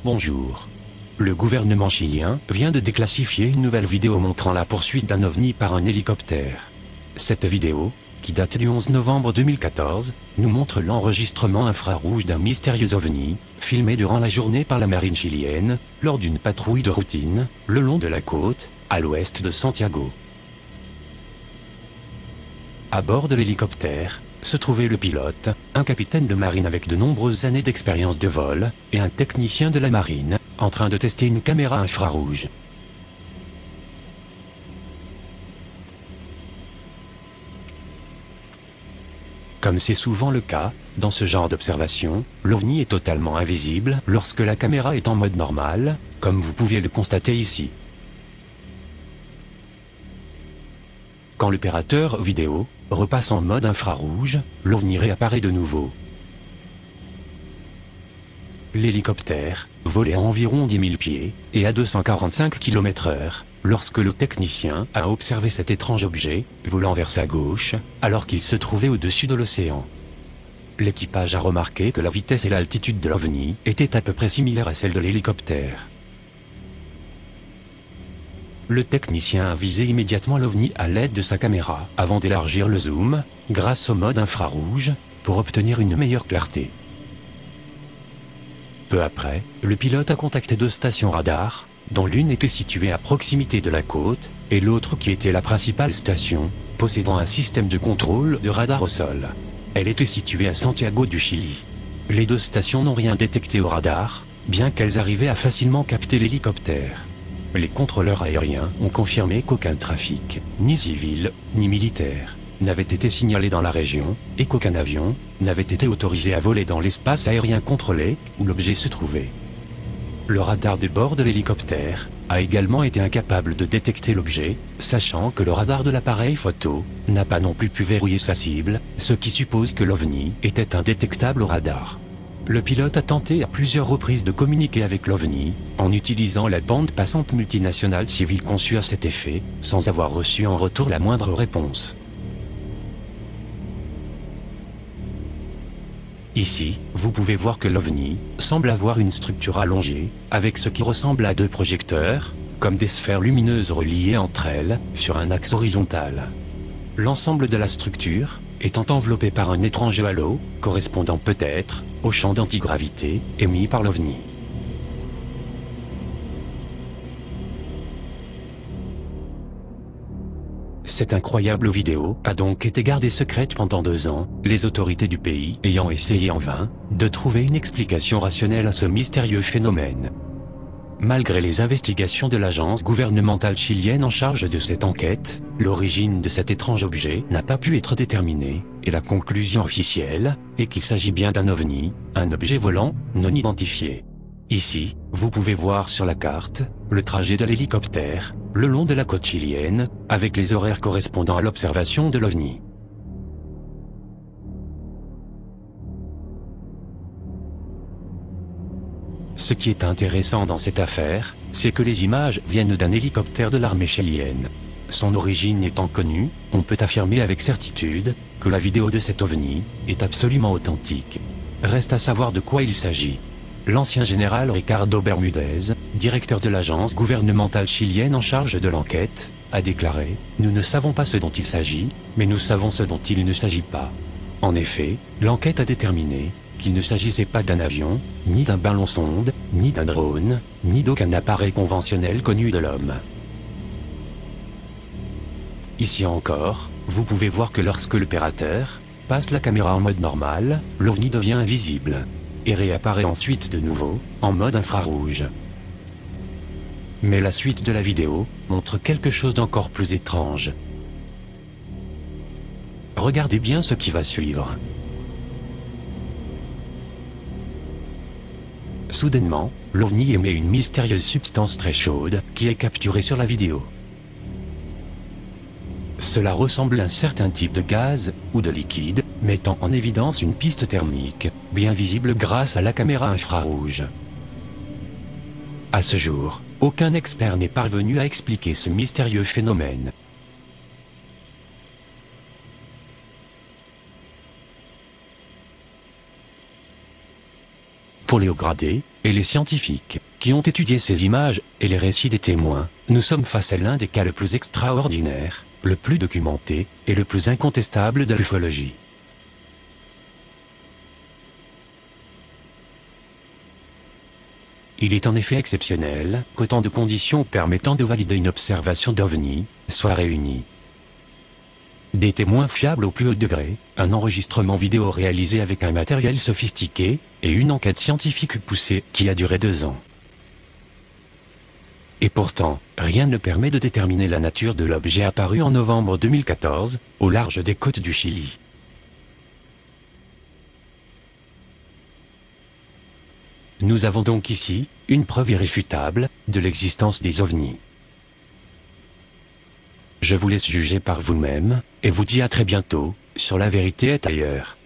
Bonjour. Le gouvernement chilien vient de déclassifier une nouvelle vidéo montrant la poursuite d'un ovni par un hélicoptère. Cette vidéo, qui date du 11 novembre 2014, nous montre l'enregistrement infrarouge d'un mystérieux ovni, filmé durant la journée par la marine chilienne, lors d'une patrouille de routine, le long de la côte, à l'ouest de Santiago. À bord de l'hélicoptère, se trouvait le pilote, un capitaine de marine avec de nombreuses années d'expérience de vol, et un technicien de la marine, en train de tester une caméra infrarouge. Comme c'est souvent le cas, dans ce genre d'observation, l'OVNI est totalement invisible lorsque la caméra est en mode normal, comme vous pouvez le constater ici. Quand l'opérateur vidéo repasse en mode infrarouge, l'OVNI réapparaît de nouveau. L'hélicoptère volait à environ 10 000 pieds et à 245 km/h lorsque le technicien a observé cet étrange objet volant vers sa gauche alors qu'il se trouvait au-dessus de l'océan. L'équipage a remarqué que la vitesse et l'altitude de l'OVNI étaient à peu près similaires à celles de l'hélicoptère. Le technicien a visé immédiatement l'OVNI à l'aide de sa caméra avant d'élargir le zoom, grâce au mode infrarouge, pour obtenir une meilleure clarté. Peu après, le pilote a contacté deux stations radar, dont l'une était située à proximité de la côte, et l'autre qui était la principale station, possédant un système de contrôle de radar au sol. Elle était située à Santiago du Chili. Les deux stations n'ont rien détecté au radar, bien qu'elles arrivaient à facilement capter l'hélicoptère. Les contrôleurs aériens ont confirmé qu'aucun trafic, ni civil, ni militaire, n'avait été signalé dans la région, et qu'aucun avion n'avait été autorisé à voler dans l'espace aérien contrôlé où l'objet se trouvait. Le radar de bord de l'hélicoptère a également été incapable de détecter l'objet, sachant que le radar de l'appareil photo n'a pas non plus pu verrouiller sa cible, ce qui suppose que l'OVNI était indétectable au radar. Le pilote a tenté à plusieurs reprises de communiquer avec l'OVNI, en utilisant la bande passante multinationale civile conçue à cet effet, sans avoir reçu en retour la moindre réponse. Ici, vous pouvez voir que l'OVNI semble avoir une structure allongée, avec ce qui ressemble à deux projecteurs, comme des sphères lumineuses reliées entre elles, sur un axe horizontal. L'ensemble de la structure étant enveloppé par un étrange halo, correspondant peut-être au champ d'antigravité émis par l'OVNI. Cette incroyable vidéo a donc été gardée secrète pendant 2 ans, les autorités du pays ayant essayé en vain de trouver une explication rationnelle à ce mystérieux phénomène. Malgré les investigations de l'agence gouvernementale chilienne en charge de cette enquête, l'origine de cet étrange objet n'a pas pu être déterminée, et la conclusion officielle est qu'il s'agit bien d'un OVNI, un objet volant non identifié. Ici, vous pouvez voir sur la carte le trajet de l'hélicoptère, le long de la côte chilienne, avec les horaires correspondant à l'observation de l'OVNI. Ce qui est intéressant dans cette affaire, c'est que les images viennent d'un hélicoptère de l'armée chilienne. Son origine étant connue, on peut affirmer avec certitude que la vidéo de cet OVNI est absolument authentique. Reste à savoir de quoi il s'agit. L'ancien général Ricardo Bermudez, directeur de l'agence gouvernementale chilienne en charge de l'enquête, a déclaré « Nous ne savons pas ce dont il s'agit, mais nous savons ce dont il ne s'agit pas ». En effet, l'enquête a déterminé qu'il ne s'agissait pas d'un avion, ni d'un ballon-sonde, ni d'un drone, ni d'aucun appareil conventionnel connu de l'homme. Ici encore, vous pouvez voir que lorsque l'opérateur passe la caméra en mode normal, l'OVNI devient invisible, et réapparaît ensuite de nouveau, en mode infrarouge. Mais la suite de la vidéo montre quelque chose d'encore plus étrange. Regardez bien ce qui va suivre. Soudainement, l'OVNI émet une mystérieuse substance très chaude qui est capturée sur la vidéo. Cela ressemble à un certain type de gaz ou de liquide, mettant en évidence une piste thermique, bien visible grâce à la caméra infrarouge. À ce jour, aucun expert n'est parvenu à expliquer ce mystérieux phénomène. pour les hauts gradés, et les scientifiques, qui ont étudié ces images, et les récits des témoins, nous sommes face à l'un des cas le plus extraordinaire, le plus documenté, et le plus incontestable de l'ufologie. Il est en effet exceptionnel qu'autant de conditions permettant de valider une observation d'OVNI soient réunies. Des témoins fiables au plus haut degré, un enregistrement vidéo réalisé avec un matériel sophistiqué, et une enquête scientifique poussée qui a duré 2 ans. Et pourtant, rien ne permet de déterminer la nature de l'objet apparu en novembre 2014, au large des côtes du Chili. Nous avons donc ici une preuve irréfutable de l'existence des ovnis. Je vous laisse juger par vous-même, et vous dis à très bientôt, sur La Vérité est ailleurs.